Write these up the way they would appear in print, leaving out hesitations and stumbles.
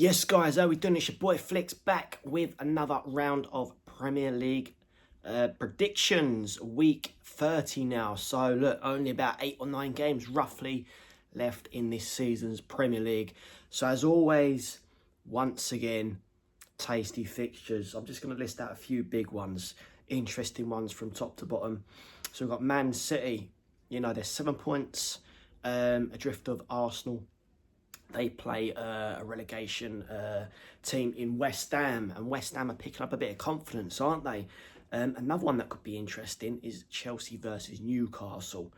Yes, guys, how we doing? It's your boy Flicks back with another round of Premier League predictions. Week 30 now. So, look, only about 8 or 9 games roughly left in this season's Premier League. So, as always, once again, tasty fixtures. I'm just going to list out a few big ones, interesting ones from top to bottom. So, we've got Man City. You know, they're 7 points adrift of Arsenal. They play a relegation team in West Ham, and West Ham are picking up a bit of confidence, aren't they? Another one that could be interesting is Chelsea versus Newcastle.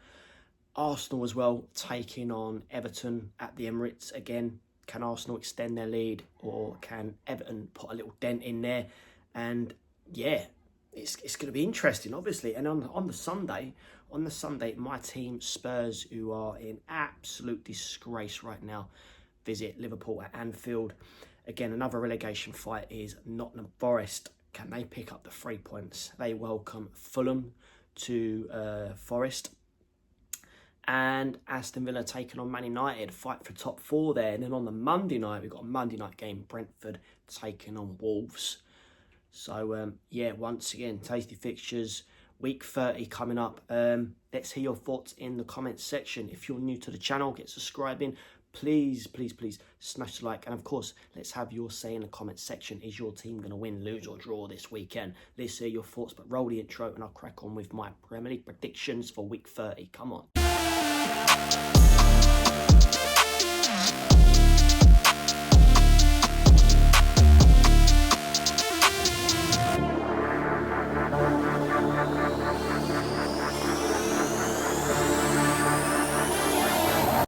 Arsenal as well, taking on Everton at the Emirates. Again, can Arsenal extend their lead, or can Everton put a little dent in there? And yeah, it's going to be interesting, obviously. And on the Sunday, my team Spurs, who are in absolute disgrace right now, visit Liverpool at Anfield. Again, another relegation fight is Nottingham Forest. Can they pick up the 3 points? They welcome Fulham to Forest. And Aston Villa taking on Man United, fight for top 4 there. And then on the Monday night, we've got a Monday night game, Brentford taking on Wolves. So, yeah, once again, tasty fixtures. Week 30 coming up. Let's hear your thoughts in the comments section. If you're new to the channel, get subscribing. Please smash the like. And of course, let's have your say in the comments section. Is your team going to win, lose or draw this weekend? Let's hear your thoughts. But roll the intro and I'll crack on with my Premier League predictions for week 30. Come on.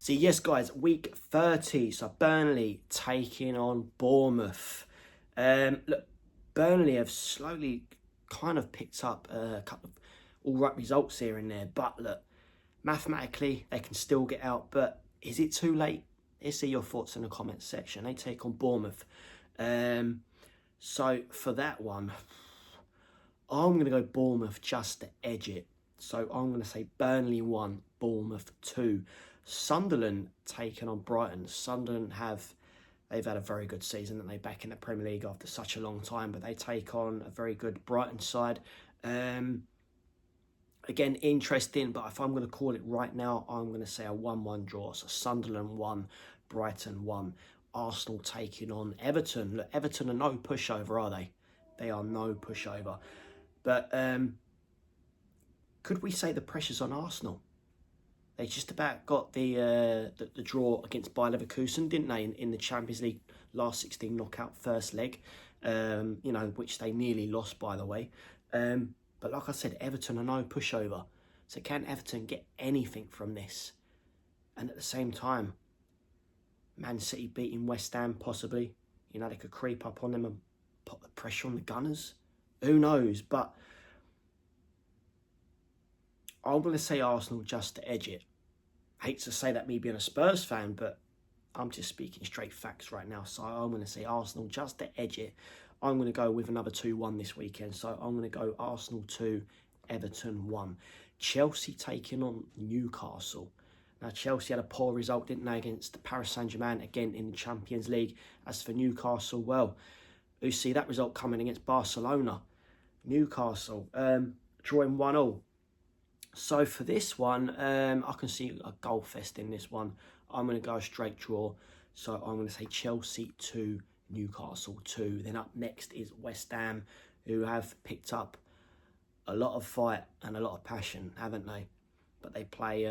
So yes, guys, week 30. So Burnley taking on Bournemouth. Look, Burnley have slowly kind of picked up a couple of all right results here and there. But look, mathematically, they can still get out. But is it too late? Let's see your thoughts in the comments section. They take on Bournemouth. So for that one, I'm going to go Bournemouth just to edge it. So I'm going to say Burnley 1, Bournemouth 2. Sunderland taking on Brighton. Sunderland they've had a very good season, and they back in the Premier League after such a long time, but they take on a very good Brighton side. Again, interesting, but if I'm going to call it right now, I'm going to say a 1-1 draw. So Sunderland 1, Brighton 1. Arsenal taking on Everton. Look, Everton are no pushover, are they? They are no pushover. But could we say the pressure's on Arsenal? They just about got the draw against Bayer Leverkusen, didn't they, in the Champions League last 16 knockout first leg, you know, which they nearly lost, by the way. But like I said, Everton are no pushover. So can Everton get anything from this? And at the same time, Man City beating West Ham, possibly. You know, they could creep up on them and put the pressure on the Gunners. Who knows? But I'm going to say Arsenal just to edge it. I hate to say that, me being a Spurs fan, but I'm just speaking straight facts right now. So I'm going to say Arsenal just to edge it. I'm going to go with another 2-1 this weekend. So I'm going to go Arsenal 2, Everton 1. Chelsea taking on Newcastle. Now, Chelsea had a poor result, didn't they, against Paris Saint-Germain, again in the Champions League. As for Newcastle, well, who see that result coming against Barcelona? Newcastle drawing 1-1. So for this one, I can see a goal fest in this one. I'm going to go a straight draw. So I'm going to say Chelsea 2, Newcastle 2. Then up next is West Ham, who have picked up a lot of fight and a lot of passion, haven't they? But they play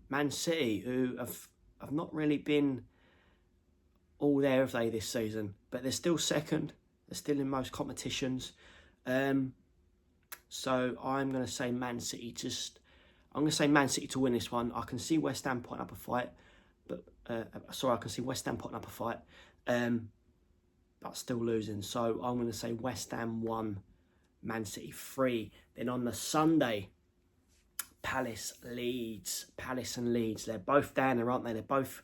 Man City, who have not really been all there, have they, this season? But they're still second. They're still in most competitions. So I'm going to say Man City I'm going to say Man City to win this one. I can see West Ham putting up a fight, but I can see West Ham putting up a fight, but still losing. So I'm going to say West Ham 1, Man City 3. Then on the Sunday, Palace and Leeds. They're both down there, aren't they? They're both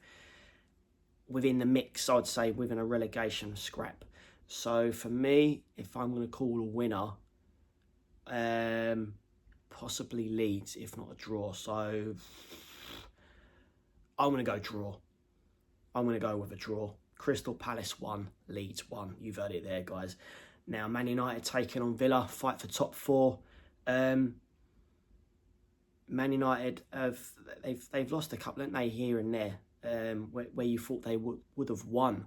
within the mix, I'd say, within a relegation scrap. So for me, if I'm going to call a winner, possibly Leeds, if not a draw. So I'm going to go draw. I'm going to go with a draw. Crystal Palace 1, Leeds 1. You've heard it there, guys. Now, Man United taking on Villa, fight for top 4. Man United they've lost a couple, haven't they, here and there, where you thought they would have won.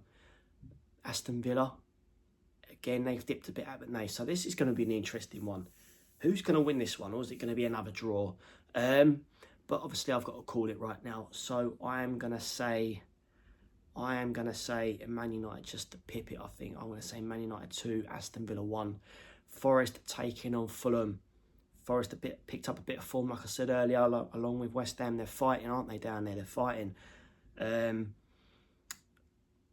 Aston Villa, again, they've dipped a bit, haven't they? So this is going to be an interesting one. Who's going to win this one, or is it going to be another draw? But obviously, I've got to call it right now. So I am going to say Man United just to pip it, I think. I'm going to say Man United 2, Aston Villa 1. Forest taking on Fulham. Forest picked up a bit of form, like I said earlier, along with West Ham. They're fighting, aren't they, down there? They're fighting. But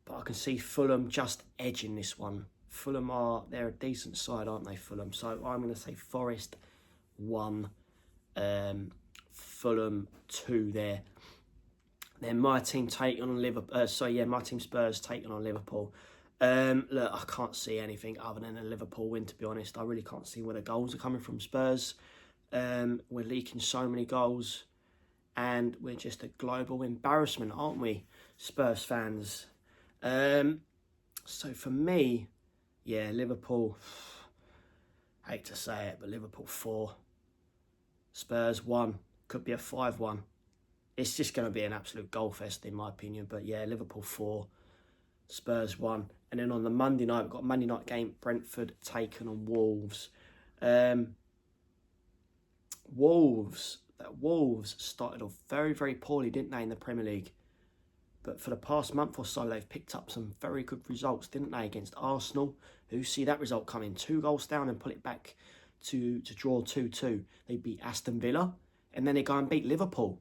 I can see Fulham just edging this one. Fulham they're a decent side, aren't they, Fulham? So I'm going to say Forest 1, Fulham 2 there. Then my team taking on Liverpool. My team Spurs taking on Liverpool. Look, I can't see anything other than a Liverpool win, to be honest. I really can't see where the goals are coming from Spurs. We're leaking so many goals, and we're just a global embarrassment, aren't we, Spurs fans? So for me, yeah, Liverpool, hate to say it, but Liverpool 4, Spurs 1, could be a 5-1. It's just going to be an absolute goal fest, in my opinion. But yeah, Liverpool 4, Spurs 1. And then on the Monday night, we've got a Monday night game, Brentford taking on Wolves. Wolves started off very, very poorly, didn't they, in the Premier League? But for the past month or so, they've picked up some very good results, didn't they, against Arsenal, who see that result coming 2 goals down and pull it back to draw 2-2. They beat Aston Villa, and then they go and beat Liverpool.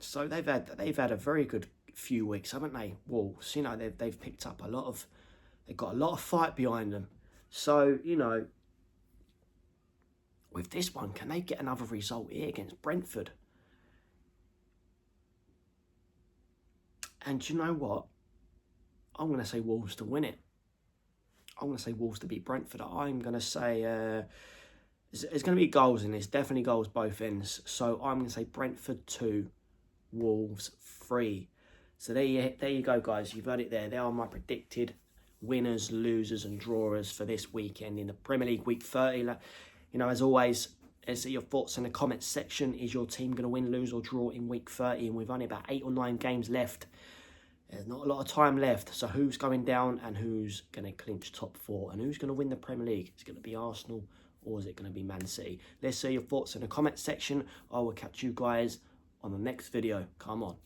So they've had a very good few weeks, haven't they? Wolves, you know, they've picked up they've got a lot of fight behind them. So, you know, with this one, can they get another result here against Brentford? And do you know what? I'm going to say Wolves to win it. I'm going to say Wolves to beat Brentford. I'm going to say there's going to be goals in this. Definitely goals both ends. So I'm going to say Brentford 2, Wolves 3. So there you go, guys. You've heard it there. They are my predicted winners, losers and drawers for this weekend in the Premier League Week 30. You know, as always, see your thoughts in the comments section. Is your team going to win, lose or draw in Week 30? And we've only about 8 or 9 games left. There's not a lot of time left. So who's going down and who's going to clinch top 4? And who's going to win the Premier League? Is it going to be Arsenal or is it going to be Man City? Let's see your thoughts in the comments section. I will catch you guys on the next video. Come on.